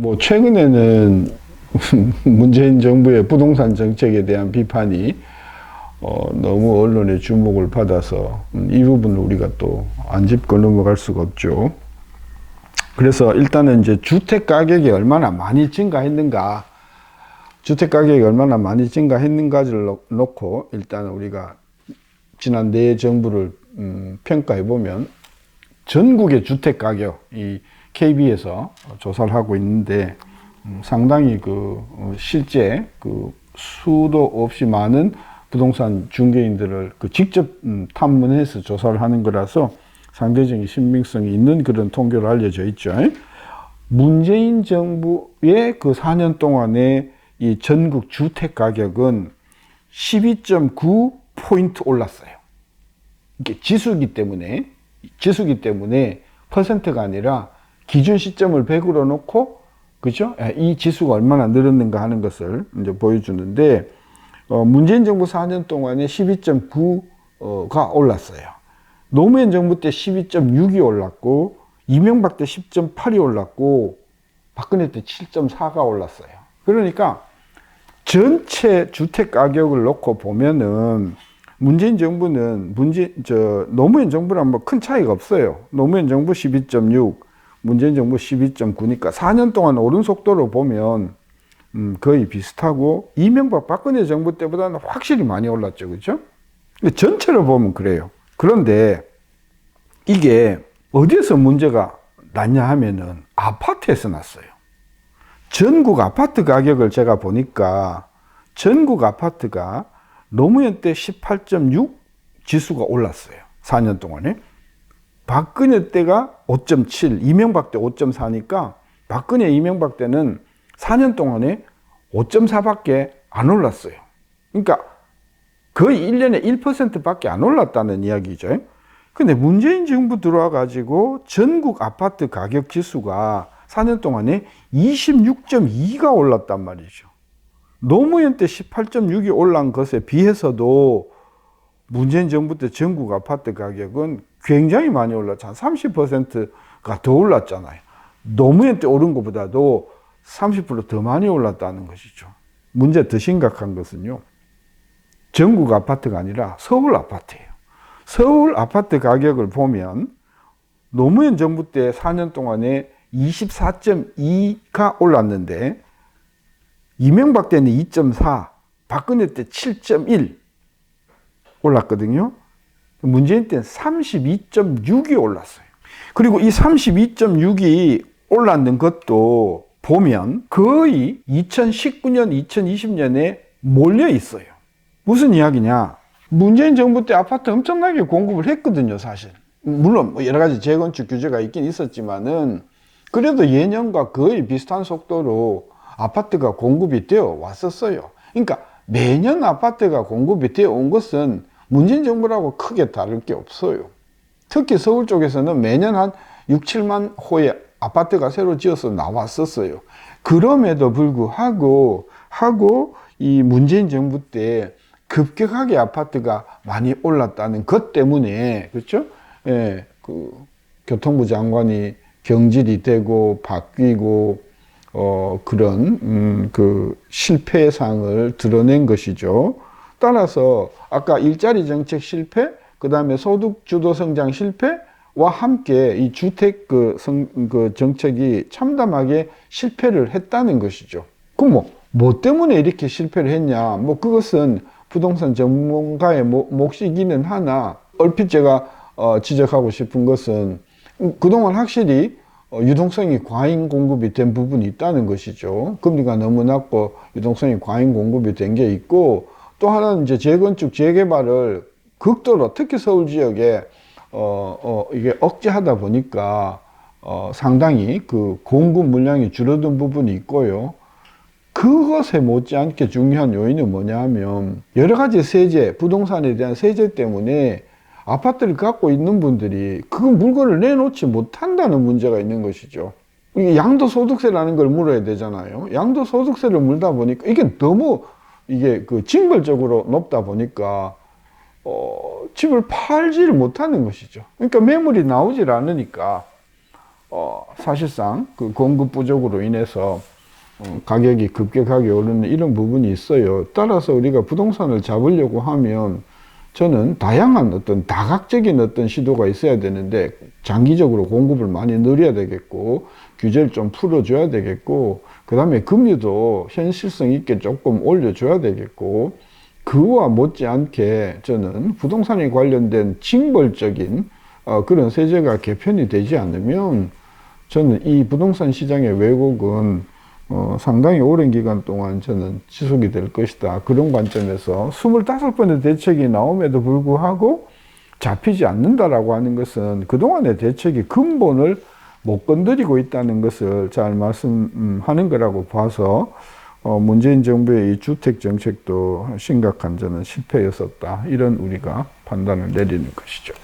뭐 최근에는 문재인 정부의 부동산 정책에 대한 비판이 너무 언론의 주목을 받아서 이 부분을 우리가 또 안 짚고 넘어갈 수가 없죠. 그래서 일단은 이제 주택 가격이 얼마나 많이 증가했는가, 주택 가격이 얼마나 많이 증가했는가를 놓고 일단 우리가 지난 네 정부를 평가해 보면 전국의 주택 가격, 이 KB에서 조사를 하고 있는데 상당히 실제 수도 없이 많은 부동산 중개인들을 직접 탐문해서 조사를 하는 거라서 상대적인 신빙성이 있는 그런 통계로 알려져 있죠. 문재인 정부의 그 4년 동안의 이 전국 주택 가격은 12.9포인트 올랐어요. 이게 지수기 때문에 퍼센트가 아니라 기준 시점을 100으로 놓고, 그죠? 이 지수가 얼마나 늘었는가 하는 것을 이제 보여주는데, 문재인 정부 4년 동안에 12.9가 올랐어요. 노무현 정부 때 12.6이 올랐고, 이명박 때 10.8이 올랐고, 박근혜 때 7.4가 올랐어요. 그러니까 전체 주택 가격을 놓고 보면은 문재인 정부는 노무현 정부랑 뭐 큰 차이가 없어요. 노무현 정부 12.6, 문재인 정부 12.9니까 4년 동안 오른 속도로 보면 거의 비슷하고, 이명박 박근혜 정부 때보다는 확실히 많이 올랐죠. 그죠? 전체를 보면 그래요. 그런데 이게 어디에서 문제가 났냐 하면은 아파트에서 났어요. 전국 아파트 가격을 제가 보니까 전국 아파트가 노무현 때 18.6 지수가 올랐어요. 4년 동안에. 박근혜 때가 5.7, 이명박 때 5.4니까 박근혜, 이명박 때는 4년 동안에 5.4밖에 안 올랐어요. 그러니까 거의 1년에 1%밖에 안 올랐다는 이야기죠. 근데 문재인 정부 들어와 가지고 전국 아파트 가격 지수가 4년 동안에 26.2가 올랐단 말이죠. 노무현 때 18.6이 올란 것에 비해서도 문재인 정부 때 전국 아파트 가격은 굉장히 많이 올랐죠. 한 30%가 더 올랐잖아요. 노무현 때 오른 것보다도 30% 더 많이 올랐다는 것이죠. 문제 더 심각한 것은요, 전국 아파트가 아니라 서울 아파트예요. 서울 아파트 가격을 보면 노무현 정부 때 4년 동안에 24.2가 올랐는데, 이명박 때는 2.4, 박근혜 때 7.1 올랐거든요. 문재인 때는 32.6이 올랐어요. 그리고 이 32.6이 올랐는 것도 보면 거의 2019년, 2020년에 몰려 있어요. 무슨 이야기냐? 문재인 정부 때 아파트 엄청나게 공급을 했거든요, 사실. 물론 여러 가지 재건축 규제가 있긴 있었지만은 그래도 예년과 거의 비슷한 속도로 아파트가 공급이 되어 왔었어요. 그러니까 매년 아파트가 공급이 되어 온 것은 문재인 정부라고 크게 다를 게 없어요. 특히 서울 쪽에서는 매년 한 6, 7만 호의 아파트가 새로 지어서 나왔었어요. 그럼에도 불구하고 이 문재인 정부 때 급격하게 아파트가 많이 올랐다는 것 때문에, 그렇죠? 예, 교통부 장관이 경질이 되고 바뀌고 그런 실패상을 드러낸 것이죠. 따라서 아까 일자리 정책 실패, 그 다음에 소득 주도 성장 실패와 함께 이 주택 정책이 참담하게 실패를 했다는 것이죠. 그럼 뭐 때문에 이렇게 실패를 했냐? 그것은 부동산 전문가의 몫이기는 하나, 얼핏 제가 지적하고 싶은 것은 그동안 확실히 유동성이 과잉 공급이 된 부분이 있다는 것이죠. 금리가 너무 낮고 유동성이 과잉 공급이 된 게 있고, 또 하나는 이제 재건축, 재개발을 극도로 특히 서울 지역에 이게 억제하다 보니까 상당히 공급 물량이 줄어든 부분이 있고요. 그것에 못지않게 중요한 요인은 뭐냐 하면 여러 가지 세제, 부동산에 대한 세제 때문에 아파트를 갖고 있는 분들이 그 물건을 내놓지 못한다는 문제가 있는 것이죠. 양도소득세라는 걸 물어야 되잖아요. 양도소득세를 물다 보니까 이게 너무 징벌적으로 높다 보니까 집을 팔지를 못하는 것이죠. 그러니까 매물이 나오질 않으니까 사실상 그 공급 부족으로 인해서 가격이 급격하게 오르는 이런 부분이 있어요. 따라서 우리가 부동산을 잡으려고 하면 저는 다양한 어떤 다각적인 어떤 시도가 있어야 되는데, 장기적으로 공급을 많이 늘려야 되겠고, 규제를 좀 풀어줘야 되겠고, 그 다음에 금리도 현실성 있게 조금 올려줘야 되겠고, 그와 못지않게 저는 부동산에 관련된 징벌적인 그런 세제가 개편이 되지 않으면 저는 이 부동산 시장의 왜곡은 상당히 오랜 기간 동안 저는 지속이 될 것이다. 그런 관점에서 25번의 대책이 나옴에도 불구하고 잡히지 않는다라고 하는 것은 그동안의 대책이 근본을 못 건드리고 있다는 것을 잘 말씀하는 거라고 봐서 문재인 정부의 이 주택 정책도 심각한 저는 실패였었다. 이런 우리가 판단을 내리는 것이죠.